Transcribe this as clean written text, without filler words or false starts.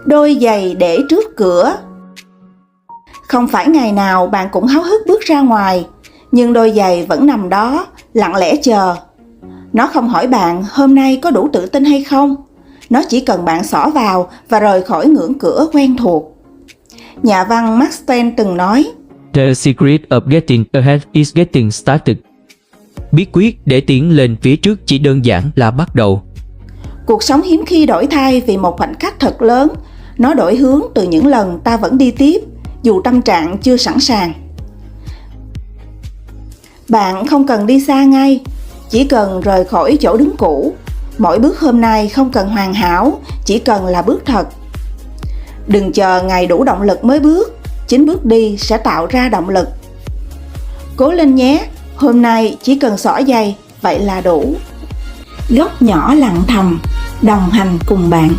Đôi giày để trước cửa. Không phải ngày nào bạn cũng háo hức bước ra ngoài, nhưng đôi giày vẫn nằm đó, lặng lẽ chờ. Nó không hỏi bạn hôm nay có đủ tự tin hay không. Nó chỉ cần bạn xỏ vào và rời khỏi ngưỡng cửa quen thuộc. Nhà văn Mark Twain từng nói, The secret of getting ahead is getting started. Bí quyết để tiến lên phía trước chỉ đơn giản là bắt đầu. Cuộc sống hiếm khi đổi thay vì một khoảnh khắc thật lớn. Nó đổi hướng từ những lần ta vẫn đi tiếp, dù tâm trạng chưa sẵn sàng. Bạn không cần đi xa ngay, chỉ cần rời khỏi chỗ đứng cũ. Mỗi bước hôm nay không cần hoàn hảo, chỉ cần là bước thật. Đừng chờ ngày đủ động lực mới bước, chính bước đi sẽ tạo ra động lực. Cố lên nhé, hôm nay chỉ cần xỏ giày, vậy là đủ. Góc nhỏ lặng thầm, đồng hành cùng bạn.